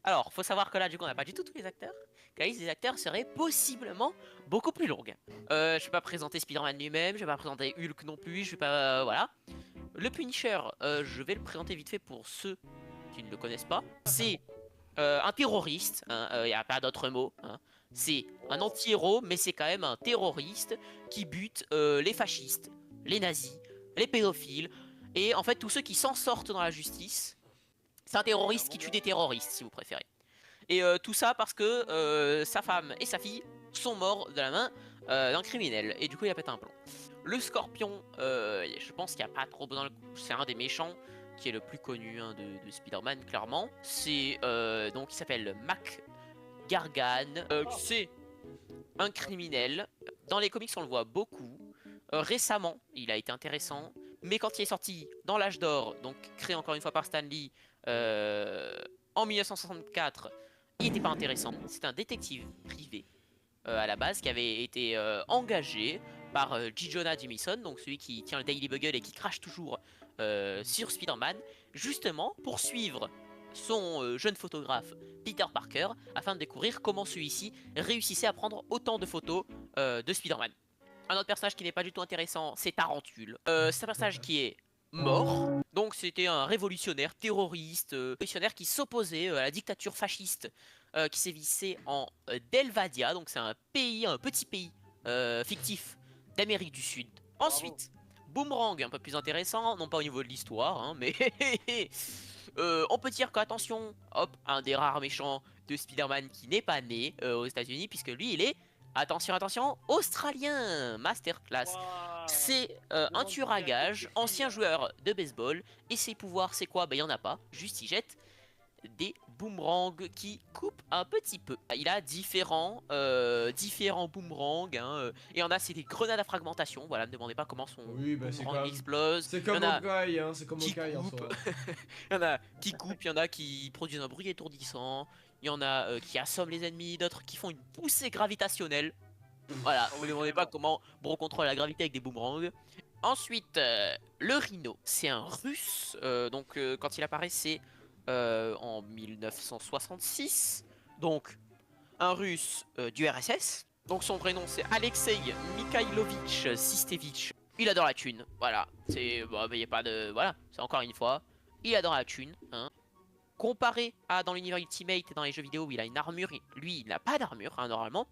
Alors, faut savoir que là, du coup, on n'a pas du tout tous les acteurs. Que la liste des acteurs serait possiblement beaucoup plus longue. Je vais pas présenter Spider-Man lui-même, je vais pas présenter Hulk non plus, je vais pas... voilà. Le Punisher, je vais le présenter vite fait pour ceux qui ne le connaissent pas. C'est un terroriste, il n'y a pas d'autre mot. Hein. C'est un anti-héros, mais c'est quand même un terroriste qui bute les fascistes, les nazis, les pédophiles, et en fait tous ceux qui s'en sortent dans la justice. C'est un terroriste qui tue des terroristes, si vous préférez. Et tout ça parce que sa femme et sa fille sont morts de la main d'un criminel. Et du coup, il a pété un plomb. Le Scorpion, je pense qu'il n'y a pas trop besoin. C'est un des méchants qui est le plus connu hein, de Spider-Man, clairement. C'est donc il s'appelle Mac Gargan. C'est un criminel. Dans les comics, on le voit beaucoup. Récemment, il a été intéressant. Mais quand il est sorti dans l'âge d'or, donc créé encore une fois par Stan Lee en 1964, il n'était pas intéressant. C'est un détective privé à la base qui avait été engagé par J. Jonah Jameson, donc celui qui tient le Daily Bugle et qui crache toujours sur Spider-Man, justement pour suivre son jeune photographe Peter Parker afin de découvrir comment celui-ci réussissait à prendre autant de photos de Spider-Man. Un autre personnage qui n'est pas du tout intéressant, c'est Tarantule. C'est un personnage qui est mort. Donc c'était un révolutionnaire, terroriste, révolutionnaire qui s'opposait à la dictature fasciste qui sévissait en Delvadia. Donc c'est un pays, un petit pays fictif d'Amérique du Sud. Ensuite, Boomerang, un peu plus intéressant, non pas au niveau de l'histoire, hein, mais on peut dire qu'attention, hop, un des rares méchants de Spider-Man qui n'est pas né aux États-Unis, puisque lui il est attention, attention, australien, masterclass. C'est un tueur à gages, ancien joueur de baseball, et ses pouvoirs, c'est quoi? Ben, il n'y en a pas, juste il jette des boomerangs qui coupent un petit peu. Il a différents boomerangs, hein, et il y en a, c'est des grenades à fragmentation, voilà, ne me demandez pas comment son Oui, bah c'est boomerang comme... explose. C'est Il y en comme a Hawkeye, hein, c'est comme qui Hawkeye en coupent, soi. il y en a qui coupent, il y en a qui produisent un bruit étourdissant, il y en a qui assomment les ennemis, d'autres qui font une poussée gravitationnelle. Voilà, vous ne me demandez pas comment Bro contrôle la gravité avec des boomerangs. Ensuite, le Rhino, c'est un russe. Donc, quand il apparaît, c'est en 1966. Donc, un russe du RSS. Donc, son prénom, c'est Alexei Mikhailovitch Sistevich. Il adore la thune. Voilà, c'est. Bon, il y a pas de. Voilà, c'est encore une fois. Il adore la thune. Hein. Comparé à dans l'univers Ultimate et dans les jeux vidéo où il a une armure, lui, il n'a pas d'armure, hein, normalement.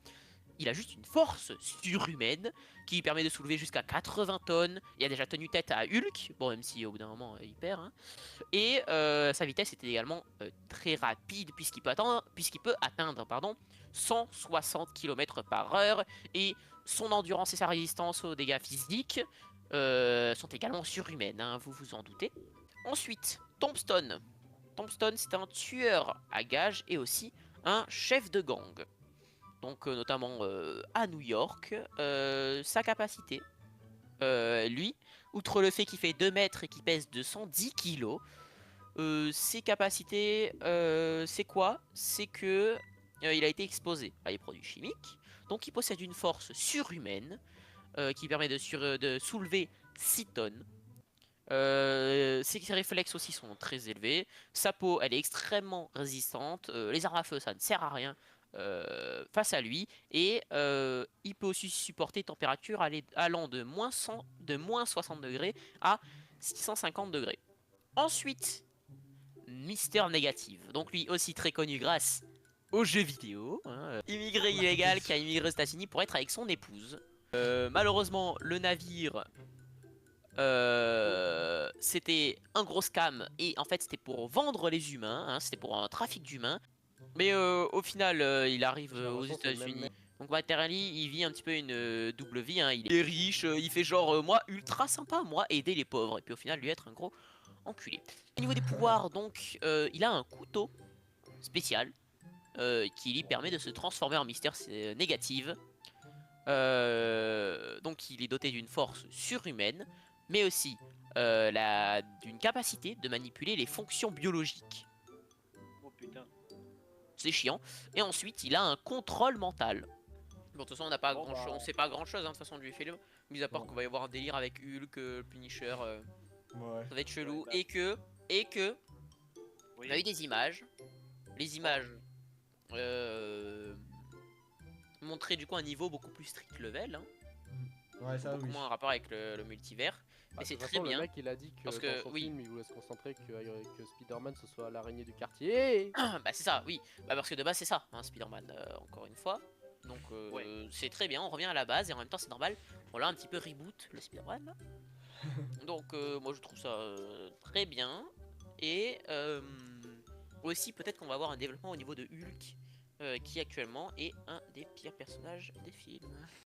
Il a juste une force surhumaine qui lui permet de soulever jusqu'à 80 tonnes. Il a déjà tenu tête à Hulk, bon même si au bout d'un moment il perd. Hein. Et sa vitesse était également très rapide puisqu'il peut atteindre 160 km par heure. Et son endurance et sa résistance aux dégâts physiques sont également surhumaines, hein, vous vous en doutez. Ensuite, Tombstone. Tombstone c'est un tueur à gages et aussi un chef de gang donc notamment à New York, sa capacité, lui, outre le fait qu'il fait 2 mètres et qu'il pèse 210 kilos, ses capacités, c'est quoi? C'est que il a été exposé à des produits chimiques, donc il possède une force surhumaine qui permet de soulever 6 tonnes. Ses réflexes aussi sont très élevés. Sa peau, elle est extrêmement résistante. Les armes à feu, ça ne sert à rien face à lui. Et il peut aussi supporter des températures allant de moins 60 degrés à 650 degrés. Ensuite, Mister Négative. Donc lui aussi très connu grâce aux jeux vidéo. Hein. Immigré illégal qui a immigré aux États-Unis pour être avec son épouse. Malheureusement, le navire c'était un gros scam et en fait c'était pour vendre les humains, hein, c'était pour un trafic d'humains. Mais au final il arrive J'ai aux l'impression que c'est le même États-Unis. mec. Donc Materially il vit un petit peu une double vie. Hein. Il est riche, il fait genre moi ultra sympa, moi aider les pauvres et puis au final lui être un gros enculé. Au niveau des pouvoirs donc il a un couteau spécial qui lui permet de se transformer en mystère négative. Donc il est doté d'une force surhumaine, mais aussi d'une capacité de manipuler les fonctions biologiques. Oh putain. C'est chiant. Et ensuite, il a un contrôle mental. Bon, de toute façon, on n'a pas Bon grand chose, bah. on sait pas grand chose hein, de toute façon du film, mis à part Non. qu'on va y avoir un délire avec Hulk, Punisher, Ouais. ça va être chelou, Ouais, et que, on a eu oui. des images. les images euh, montraient du coup un niveau beaucoup plus strict level, hein, Ouais, ça beaucoup oui. moins en rapport avec le multivers. Mais De c'est toute très façon, le bien mec il a dit que parce dans que son oui, film il voulait se concentrer que Spider-Man ce soit l'araignée du quartier. bah c'est ça, oui, bah parce que de base c'est ça, hein, Spider-Man, encore une fois. Donc Ouais. c'est très bien, on revient à la base et en même temps c'est normal, on l'a un petit peu reboot le Spider-Man là. Donc moi je trouve ça très bien. Et aussi peut-être qu'on va avoir un développement au niveau de Hulk qui actuellement est un des pires personnages des films.